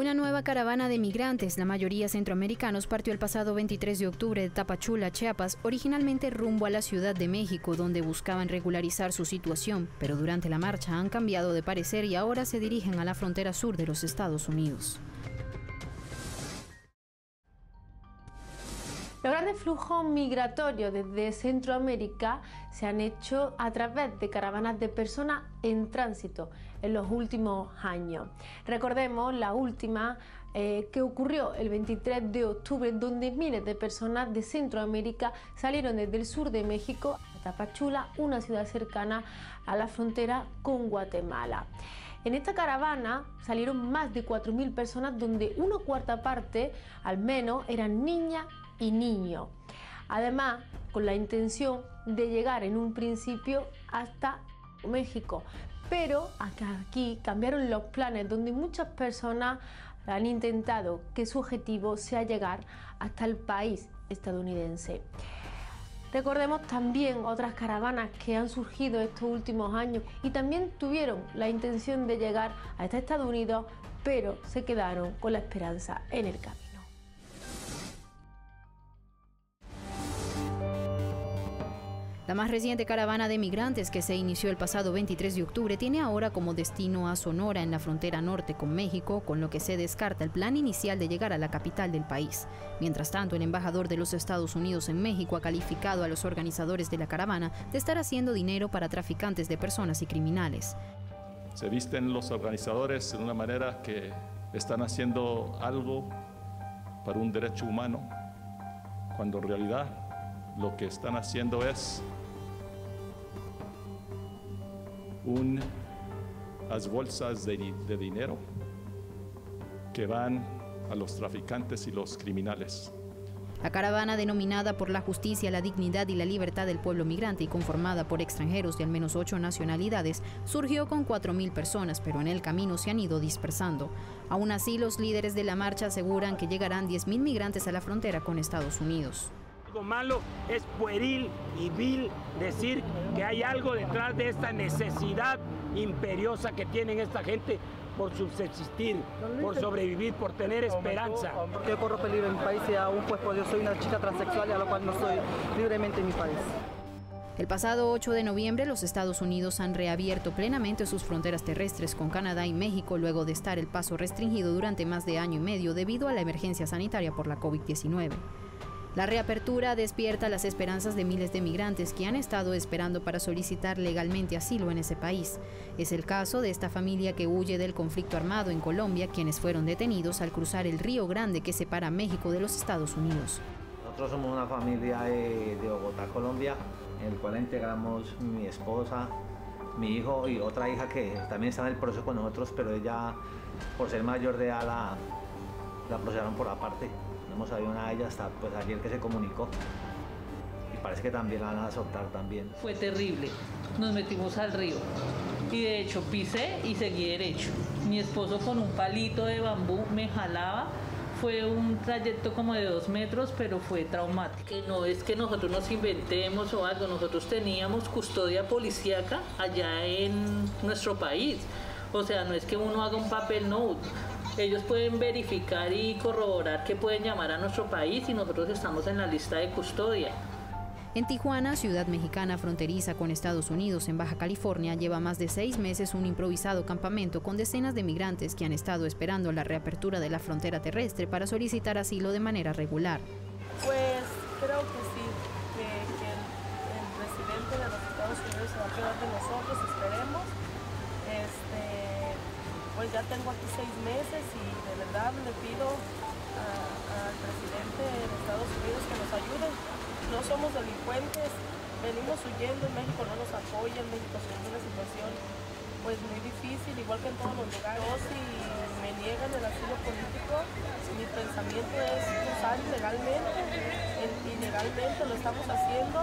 Una nueva caravana de migrantes, la mayoría centroamericanos, partió el pasado 23 de octubre de Tapachula, Chiapas, originalmente rumbo a la Ciudad de México, donde buscaban regularizar su situación, pero durante la marcha han cambiado de parecer y ahora se dirigen a la frontera sur de los Estados Unidos. Los grandes flujos migratorios desde Centroamérica se han hecho a través de caravanas de personas en tránsito en los últimos años. Recordemos la última que ocurrió el 23 de octubre, donde miles de personas de Centroamérica salieron desde el sur de México a Tapachula, una ciudad cercana a la frontera con Guatemala. En esta caravana salieron más de 4.000 personas, donde una cuarta parte al menos eran niñas y niños. Además, con la intención de llegar en un principio hasta México, pero aquí cambiaron los planes, donde muchas personas han intentado que su objetivo sea llegar hasta el país estadounidense. Recordemos también otras caravanas que han surgido estos últimos años y también tuvieron la intención de llegar hasta Estados Unidos, pero se quedaron con la esperanza en el camino. La más reciente caravana de migrantes, que se inició el pasado 23 de octubre, tiene ahora como destino a Sonora, en la frontera norte con México, con lo que se descarta el plan inicial de llegar a la capital del país. Mientras tanto, el embajador de los Estados Unidos en México ha calificado a los organizadores de la caravana de estar haciendo dinero para traficantes de personas y criminales. Se visten los organizadores de una manera que están haciendo algo para un derecho humano, cuando en realidad lo que están haciendo es unas bolsas de dinero que van a los traficantes y los criminales. La caravana, denominada por la justicia, la dignidad y la libertad del pueblo migrante y conformada por extranjeros de al menos 8 nacionalidades, surgió con 4.000 personas, pero en el camino se han ido dispersando. Aún así, los líderes de la marcha aseguran que llegarán 10.000 migrantes a la frontera con Estados Unidos. Lo malo es pueril y vil decir que hay algo detrás de esta necesidad imperiosa que tienen esta gente por subsistir, por sobrevivir, por tener esperanza. Yo corro peligro en mi país y aún pues yo soy una chica transexual, a lo cual no soy libremente en mi país. El pasado 8 de noviembre, los Estados Unidos han reabierto plenamente sus fronteras terrestres con Canadá y México, luego de estar el paso restringido durante más de año y medio debido a la emergencia sanitaria por la COVID-19. La reapertura despierta las esperanzas de miles de migrantes que han estado esperando para solicitar legalmente asilo en ese país. Es el caso de esta familia que huye del conflicto armado en Colombia, quienes fueron detenidos al cruzar el Río Grande que separa México de los Estados Unidos. Nosotros somos una familia de Bogotá, Colombia, en el cual integramos mi esposa, mi hijo y otra hija que también está en el proceso con nosotros, pero ella, por ser mayor de edad, la procesaron por aparte. No hemos sabido nada de ella hasta pues ayer que se comunicó y parece que también la van a soltar también. Fue terrible, nos metimos al río y de hecho pisé y seguí derecho. Mi esposo con un palito de bambú me jalaba. Fue un trayecto como de 2 metros, pero fue traumático. Que no es que nosotros nos inventemos o algo, nosotros teníamos custodia policíaca allá en nuestro país. O sea, no es que uno haga un papel, no. Ellos pueden verificar y corroborar que pueden llamar a nuestro país y nosotros estamos en la lista de custodia. En Tijuana, ciudad mexicana fronteriza con Estados Unidos, en Baja California, lleva más de 6 meses un improvisado campamento con decenas de migrantes que han estado esperando la reapertura de la frontera terrestre para solicitar asilo de manera regular. Pues creo que sí, que el presidente de los Estados Unidos se va a quedar de nosotros, esperemos. Pues ya tengo aquí 6 meses y de verdad le pido al presidente de Estados Unidos que nos ayude. No somos delincuentes, venimos huyendo, en México no nos apoyan, México es una situación pues muy difícil, igual que en todos los lugares. Si me niegan el asilo político, mi pensamiento es cruzar ilegalmente, ilegalmente lo estamos haciendo,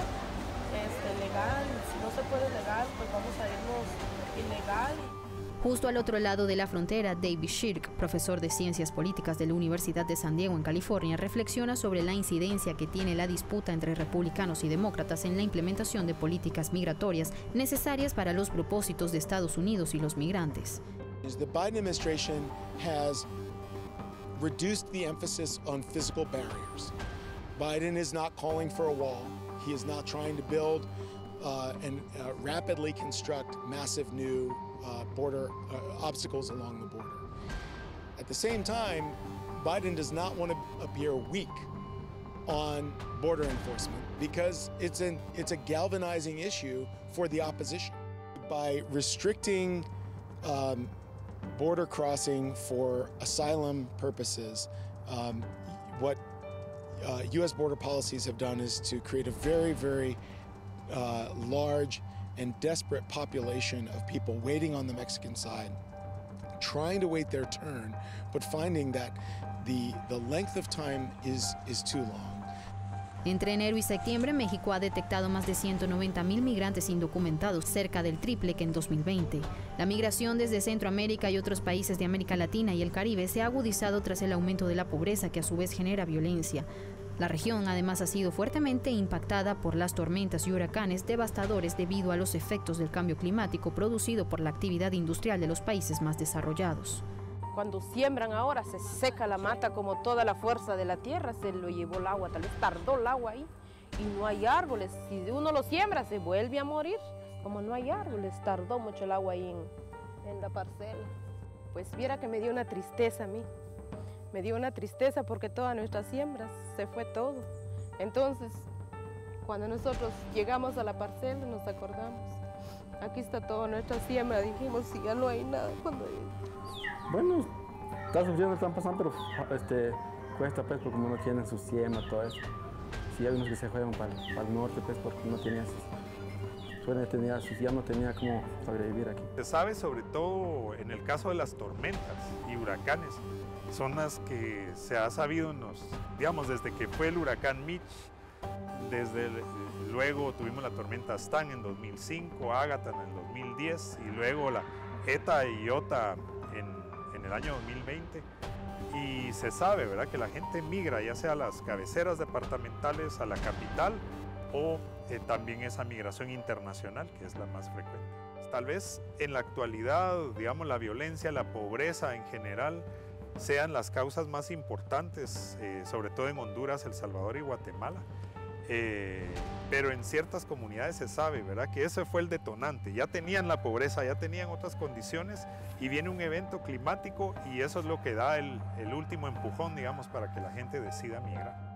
legal, si no se puede legal, pues vamos a irnos ilegal. Justo al otro lado de la frontera, David Shirk, profesor de Ciencias Políticas de la Universidad de San Diego en California, reflexiona sobre la incidencia que tiene la disputa entre republicanos y demócratas en la implementación de políticas migratorias necesarias para los propósitos de Estados Unidos y los migrantes. The Biden administration has reduced the emphasis on physical barriers. Biden is not calling for a wall. He is not trying to build and rapidly construct massive new border obstacles along the border. At the same time, Biden does not want to appear weak on border enforcement because it's a galvanizing issue for the opposition. By restricting border crossing for asylum purposes, what U.S. border policies have done is to create a very, very large and desperate population of people waiting on the Mexican side, trying to wait their turn, but finding that the length of time is too long. Entre enero y septiembre, México ha detectado más de 190,000 migrantes indocumentados, cerca del triple que en 2020. La migración desde Centroamérica y otros países de América Latina y el Caribe se ha agudizado tras el aumento de la pobreza, que a su vez genera violencia. La región además ha sido fuertemente impactada por las tormentas y huracanes devastadores debido a los efectos del cambio climático producido por la actividad industrial de los países más desarrollados. Cuando siembran ahora se seca la mata, como toda la fuerza de la tierra se lo llevó el agua, tal vez tardó el agua ahí y no hay árboles. Si uno lo siembra se vuelve a morir, como no hay árboles, tardó mucho el agua ahí en la parcela. Pues viera que me dio una tristeza a mí, me dio una tristeza porque todas nuestras siembras se fue todo. Entonces, cuando nosotros llegamos a la parcela nos acordamos, aquí está toda nuestra siembra, dijimos, si ya no hay nada cuando... Bueno, está sufriendo, están pasando, pero cuesta pues porque no tienen su siembra, todo eso. Sí, hay unos que se juegan para el norte pues porque no tenía ya no tenía cómo sobrevivir aquí. Se sabe sobre todo en el caso de las tormentas y huracanes, son las que se ha sabido digamos, desde que fue el huracán Mitch, luego tuvimos la tormenta Stan en 2005, Ágata en el 2010 y luego la Eta y Iota en el año 2020, y se sabe, ¿verdad?, que la gente migra ya sea a las cabeceras departamentales, a la capital, o también esa migración internacional, que es la más frecuente. Tal vez en la actualidad, digamos, la violencia, la pobreza en general, sean las causas más importantes, sobre todo en Honduras, El Salvador y Guatemala. Pero en ciertas comunidades se sabe, ¿verdad?, que ese fue el detonante. Ya tenían la pobreza, ya tenían otras condiciones y viene un evento climático y eso es lo que da el último empujón, digamos, para que la gente decida migrar.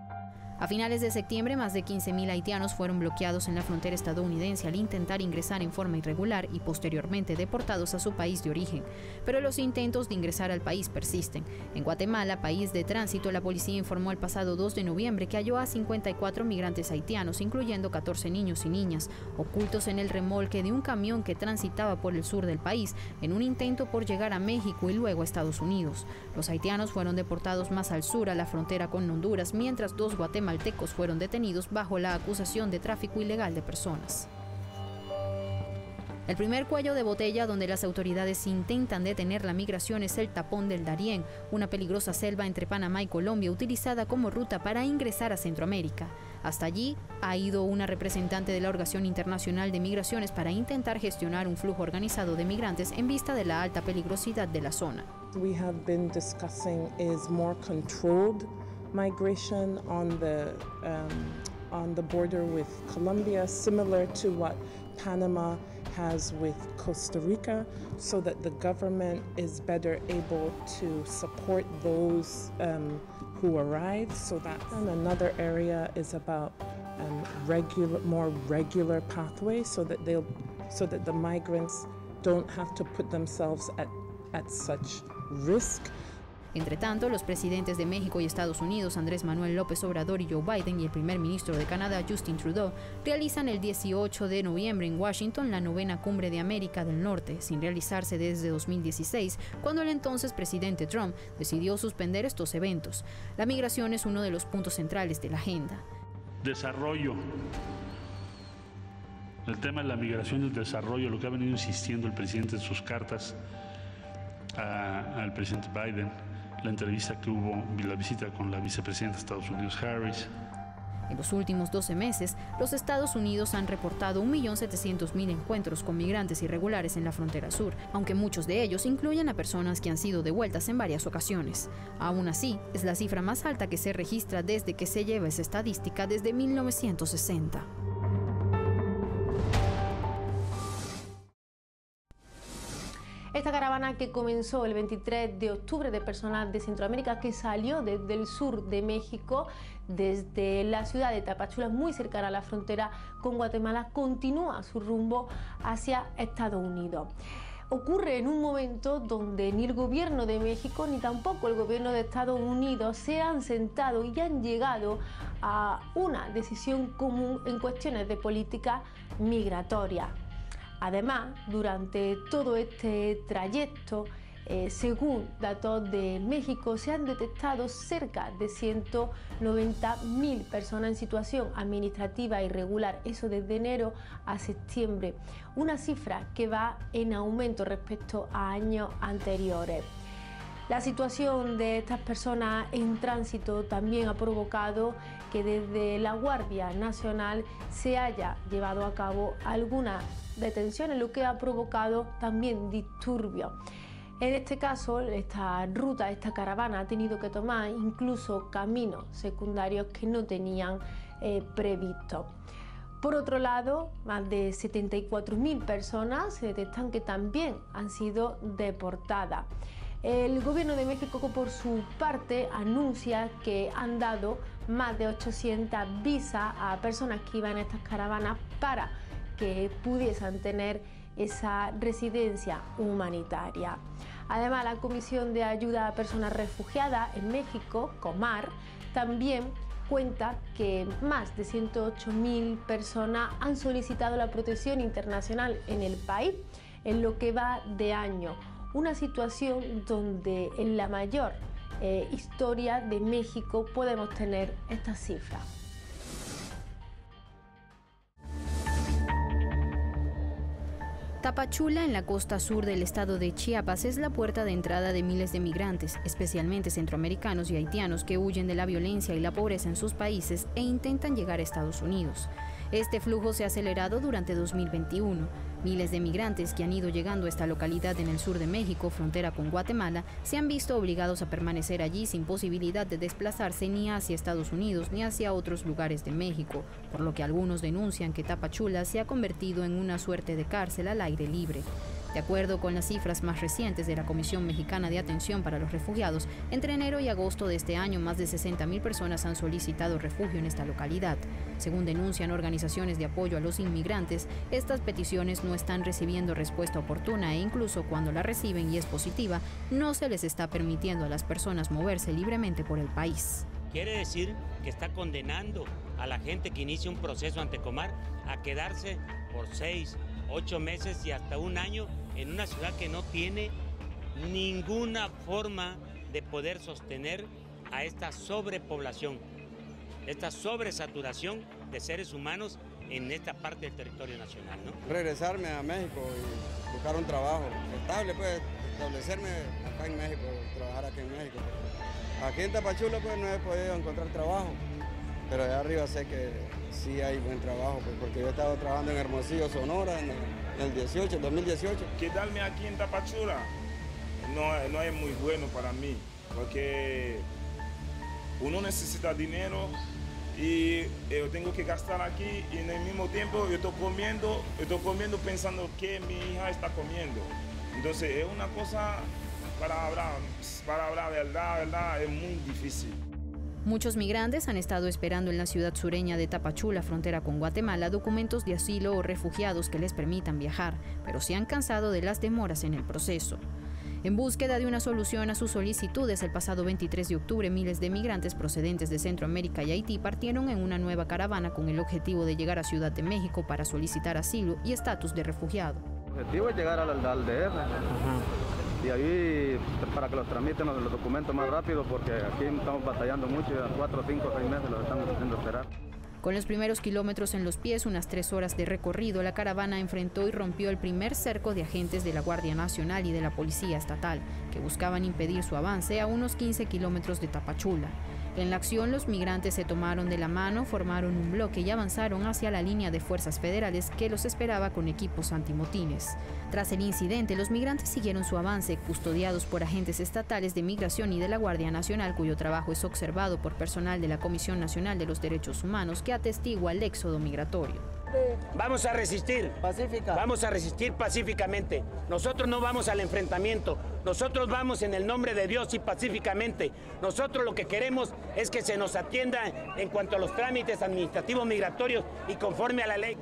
A finales de septiembre, más de 15,000 haitianos fueron bloqueados en la frontera estadounidense al intentar ingresar en forma irregular y posteriormente deportados a su país de origen. Pero los intentos de ingresar al país persisten. En Guatemala, país de tránsito, la policía informó el pasado 2 de noviembre que halló a 54 migrantes haitianos, incluyendo 14 niños y niñas, ocultos en el remolque de un camión que transitaba por el sur del país en un intento por llegar a México y luego a Estados Unidos. Los haitianos fueron deportados más al sur, a la frontera con Honduras, mientras 2 guatemaltecos fueron detenidos bajo la acusación de tráfico ilegal de personas. El primer cuello de botella donde las autoridades intentan detener la migración es el Tapón del Darién, una peligrosa selva entre Panamá y Colombia utilizada como ruta para ingresar a Centroamérica. Hasta allí ha ido una representante de la Organización Internacional de Migraciones para intentar gestionar un flujo organizado de migrantes en vista de la alta peligrosidad de la zona. We have been discussing is more controlled migration on the border with Colombia, similar to what Panama has with Costa Rica, so that the government is better able to support those who arrive. So that, and another area is about more regular pathways, so that the migrants don't have to put themselves at such risk. Entre tanto, los presidentes de México y Estados Unidos, Andrés Manuel López Obrador y Joe Biden, y el primer ministro de Canadá, Justin Trudeau, realizan el 18 de noviembre en Washington la 9ª Cumbre de América del Norte, sin realizarse desde 2016, cuando el entonces presidente Trump decidió suspender estos eventos. La migración es uno de los puntos centrales de la agenda. Desarrollo. El tema de la migración y el desarrollo, lo que ha venido insistiendo el presidente en sus cartas al presidente Biden, la entrevista que hubo, la visita con la vicepresidenta de Estados Unidos, Harris. En los últimos 12 meses, los Estados Unidos han reportado 1.700.000 encuentros con migrantes irregulares en la frontera sur, aunque muchos de ellos incluyen a personas que han sido devueltas en varias ocasiones. Aún así, es la cifra más alta que se registra desde que se lleva esa estadística desde 1960. Esta caravana que comenzó el 23 de octubre de personas de Centroamérica que salió desde el sur de México, desde la ciudad de Tapachula, muy cercana a la frontera con Guatemala, continúa su rumbo hacia Estados Unidos. Ocurre en un momento donde ni el gobierno de México ni tampoco el gobierno de Estados Unidos se han sentado y han llegado a una decisión común en cuestiones de política migratoria. Además, durante todo este trayecto, según datos de México, se han detectado cerca de 190.000 personas en situación administrativa irregular, eso desde enero a septiembre, una cifra que va en aumento respecto a años anteriores. La situación de estas personas en tránsito también ha provocado que desde la Guardia Nacional se haya llevado a cabo algunas detenciones, lo que ha provocado también disturbios. En este caso, esta ruta, esta caravana ha tenido que tomar incluso caminos secundarios que no tenían previsto. Por otro lado, más de 74.000 personas se detectan que también han sido deportadas. El gobierno de México, por su parte, anuncia que han dado más de 800 visas a personas que iban en estas caravanas para que pudiesen tener esa residencia humanitaria. Además, la Comisión de Ayuda a Personas Refugiadas en México, COMAR, también cuenta que más de 108.000 personas han solicitado la protección internacional en el país en lo que va de año. Una situación donde en la mayor historia de México podemos tener estas cifras. Tapachula, en la costa sur del estado de Chiapas, es la puerta de entrada de miles de migrantes, especialmente centroamericanos y haitianos, que huyen de la violencia y la pobreza en sus países e intentan llegar a Estados Unidos. Este flujo se ha acelerado durante 2021. Miles de migrantes que han ido llegando a esta localidad en el sur de México, frontera con Guatemala, se han visto obligados a permanecer allí sin posibilidad de desplazarse ni hacia Estados Unidos ni hacia otros lugares de México, por lo que algunos denuncian que Tapachula se ha convertido en una suerte de cárcel al aire libre. De acuerdo con las cifras más recientes de la Comisión Mexicana de Atención para los Refugiados, entre enero y agosto de este año, más de 60.000 personas han solicitado refugio en esta localidad. Según denuncian organizaciones de apoyo a los inmigrantes, estas peticiones no están recibiendo respuesta oportuna e incluso cuando la reciben y es positiva, no se les está permitiendo a las personas moverse libremente por el país. Quiere decir que está condenando a la gente que inicia un proceso ante Comar a quedarse por 6, 8 meses y hasta un año en una ciudad que no tiene ninguna forma de poder sostener a esta sobrepoblación, esta sobresaturación de seres humanos en esta parte del territorio nacional, ¿no? Regresarme a México y buscar un trabajo estable, pues, establecerme acá en México, trabajar aquí en México. Aquí en Tapachula, pues, no he podido encontrar trabajo, pero allá arriba sé que sí hay buen trabajo, pues, porque yo he estado trabajando en Hermosillo, Sonora, en el 2018. Quedarme aquí en Tapachula no es muy bueno para mí, porque uno necesita dinero y yo tengo que gastar aquí y en el mismo tiempo yo estoy comiendo pensando que mi hija está comiendo. Entonces es una cosa, para hablar verdad, es muy difícil. Muchos migrantes han estado esperando en la ciudad sureña de Tapachula, frontera con Guatemala, documentos de asilo o refugiados que les permitan viajar, pero se han cansado de las demoras en el proceso. En búsqueda de una solución a sus solicitudes, el pasado 23 de octubre, miles de migrantes procedentes de Centroamérica y Haití partieron en una nueva caravana con el objetivo de llegar a Ciudad de México para solicitar asilo y estatus de refugiado. El objetivo es llegar al DF. Y ahí para que los tramiten los documentos más rápido, porque aquí estamos batallando mucho, 4, 5, 6 meses los estamos haciendo esperar. Con los primeros kilómetros en los pies, unas 3 horas de recorrido, la caravana enfrentó y rompió el primer cerco de agentes de la Guardia Nacional y de la Policía Estatal, que buscaban impedir su avance a unos 15 kilómetros de Tapachula. En la acción, los migrantes se tomaron de la mano, formaron un bloque y avanzaron hacia la línea de fuerzas federales que los esperaba con equipos antimotines. Tras el incidente, los migrantes siguieron su avance, custodiados por agentes estatales de migración y de la Guardia Nacional, cuyo trabajo es observado por personal de la Comisión Nacional de los Derechos Humanos, que atestigua el éxodo migratorio. Vamos a resistir, vamos a resistir pacíficamente. Nosotros no vamos al enfrentamiento, nosotros vamos en el nombre de Dios y pacíficamente. Nosotros lo que queremos es que se nos atienda en cuanto a los trámites administrativos migratorios y conforme a la ley.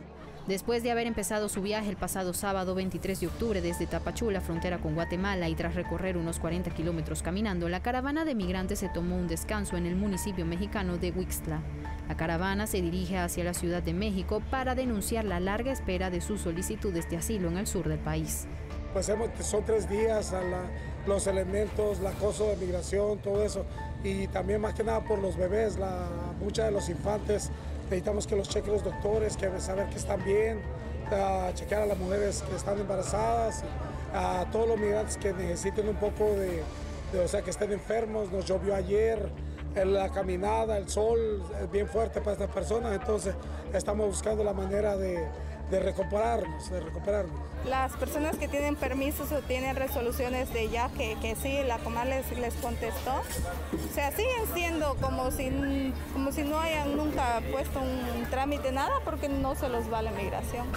Después de haber empezado su viaje el pasado sábado 23 de octubre desde Tapachula, frontera con Guatemala, y tras recorrer unos 40 kilómetros caminando, la caravana de migrantes se tomó un descanso en el municipio mexicano de Huixtla. La caravana se dirige hacia la Ciudad de México para denunciar la larga espera de sus solicitudes de asilo en el sur del país. Pues son 3 días, los elementos, el acoso de migración, todo eso, y también más que nada por los bebés, muchos de los infantes. Necesitamos que los chequen los doctores, que saber que están bien, chequear a las mujeres que están embarazadas, a todos los migrantes que necesiten un poco o sea, que estén enfermos. Nos llovió ayer, la caminada, el sol es bien fuerte para estas personas, entonces estamos buscando la manera de recuperarnos. Las personas que tienen permisos o tienen resoluciones de ya que sí, la Comar les contestó, o sea, siguen siendo como si no hayan nunca puesto un trámite, nada, porque no se los va la migración.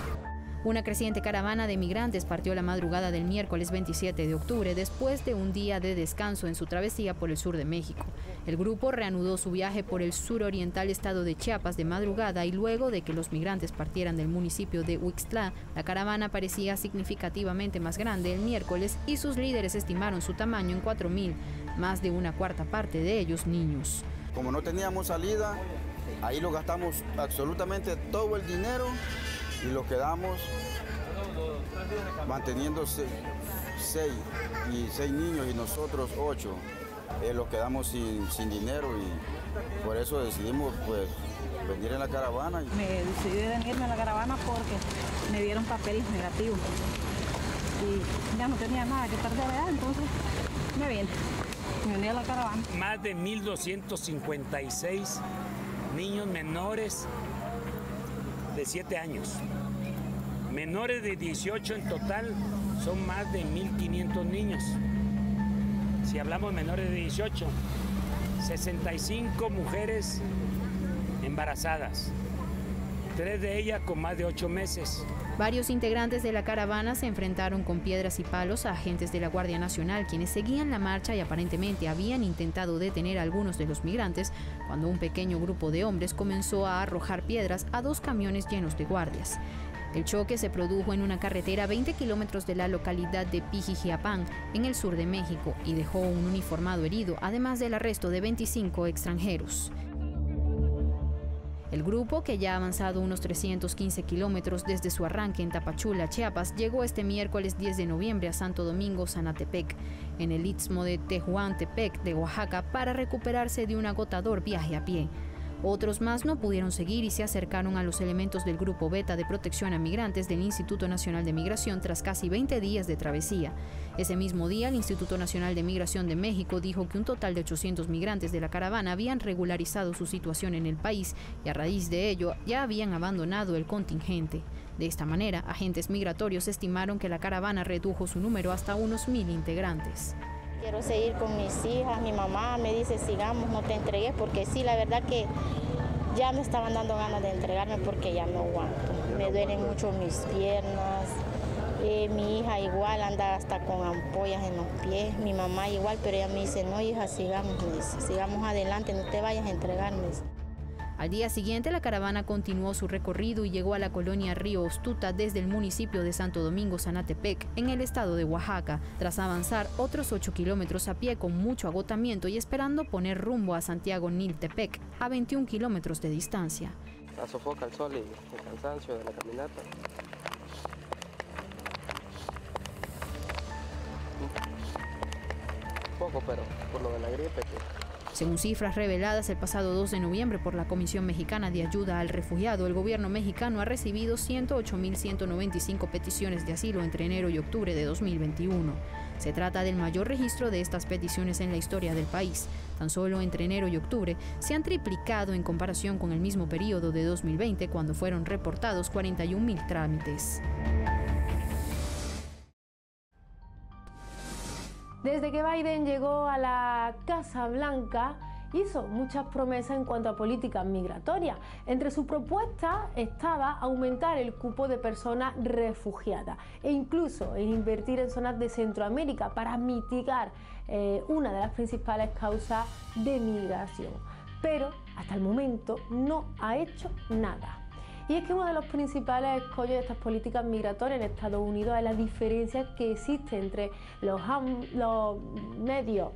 Una creciente caravana de migrantes partió la madrugada del miércoles 27 de octubre después de un día de descanso en su travesía por el sur de México. El grupo reanudó su viaje por el suroriental estado de Chiapas de madrugada y luego de que los migrantes partieran del municipio de Huixtla, la caravana parecía significativamente más grande el miércoles y sus líderes estimaron su tamaño en 4,000, más de una cuarta parte de ellos niños. Como no teníamos salida, ahí lo gastamos absolutamente todo el dinero y lo quedamos manteniendo 6 niños y nosotros 8. Los quedamos sin dinero y por eso decidimos pues venir en la caravana. Me decidí venirme en la caravana porque me dieron papeles negativos y ya no tenía nada que perder, ¿verdad? Entonces me uní a la caravana. Más de 1,256 niños menores de 7 años. Menores de 18 en total son más de 1,500 niños. Si hablamos menores de 18, 65 mujeres embarazadas, 3 de ellas con más de 8 meses. Varios integrantes de la caravana se enfrentaron con piedras y palos a agentes de la Guardia Nacional, quienes seguían la marcha y aparentemente habían intentado detener a algunos de los migrantes cuando un pequeño grupo de hombres comenzó a arrojar piedras a 2 camiones llenos de guardias. El choque se produjo en una carretera a 20 kilómetros de la localidad de Pijijiapán, en el sur de México, y dejó un uniformado herido, además del arresto de 25 extranjeros. El grupo, que ya ha avanzado unos 315 kilómetros desde su arranque en Tapachula, Chiapas, llegó este miércoles 10 de noviembre a Santo Domingo, Zanatepec, en el istmo de Tehuantepec de Oaxaca, para recuperarse de un agotador viaje a pie. Otros más no pudieron seguir y se acercaron a los elementos del Grupo Beta de Protección a Migrantes del Instituto Nacional de Migración tras casi 20 días de travesía. Ese mismo día, el Instituto Nacional de Migración de México dijo que un total de 800 migrantes de la caravana habían regularizado su situación en el país y a raíz de ello ya habían abandonado el contingente. De esta manera, agentes migratorios estimaron que la caravana redujo su número hasta unos 1,000 integrantes. Quiero seguir con mis hijas, mi mamá me dice sigamos, no te entregues, porque sí, la verdad que ya me estaban dando ganas de entregarme porque ya no aguanto. Me duelen mucho mis piernas, mi hija igual anda hasta con ampollas en los pies, mi mamá igual, pero ella me dice, no hija, sigamos adelante, no te vayas a entregarme. Al día siguiente, la caravana continuó su recorrido y llegó a la colonia Río Ostuta desde el municipio de Santo Domingo, Zanatepec, en el estado de Oaxaca, tras avanzar otros 8 kilómetros a pie con mucho agotamiento y esperando poner rumbo a Santiago Niltepec, a 21 kilómetros de distancia. La sofoca el sol y el cansancio de la caminata. Poco, pero por lo de la gripe que Según cifras reveladas el pasado 2 de noviembre por la Comisión Mexicana de Ayuda al Refugiado, el gobierno mexicano ha recibido 108.195 peticiones de asilo entre enero y octubre de 2021. Se trata del mayor registro de estas peticiones en la historia del país. Tan solo entre enero y octubre se han triplicado en comparación con el mismo periodo de 2020, cuando fueron reportados 41.000 trámites. Desde que Biden llegó a la Casa Blanca, hizo muchas promesas en cuanto a política migratoria. Entre sus propuestas estaba aumentar el cupo de personas refugiadas e incluso en invertir en zonas de Centroamérica para mitigar una de las principales causas de migración. Pero hasta el momento no ha hecho nada. Y es que uno de los principales escollos de estas políticas migratorias en Estados Unidos es la diferencia que existe entre los medios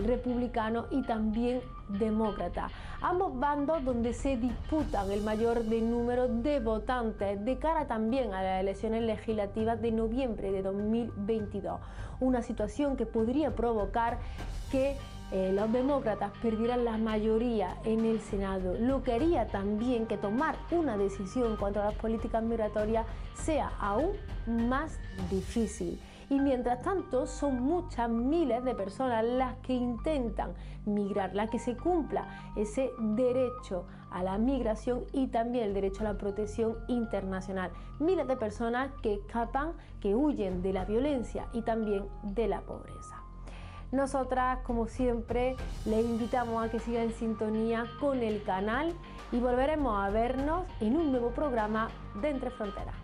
republicanos y también demócratas. Ambos bandos donde se disputan el mayor número de votantes de cara también a las elecciones legislativas de noviembre de 2022. Una situación que podría provocar que los demócratas perdieran la mayoría en el Senado, lo que haría también que tomar una decisión en cuanto a las políticas migratorias sea aún más difícil. Y mientras tanto son muchas miles de personas las que intentan migrar, las que se cumpla ese derecho a la migración y también el derecho a la protección internacional. Miles de personas que escapan, que huyen de la violencia y también de la pobreza. Nosotras, como siempre, les invitamos a que sigan en sintonía con el canal y volveremos a vernos en un nuevo programa de Entre Fronteras.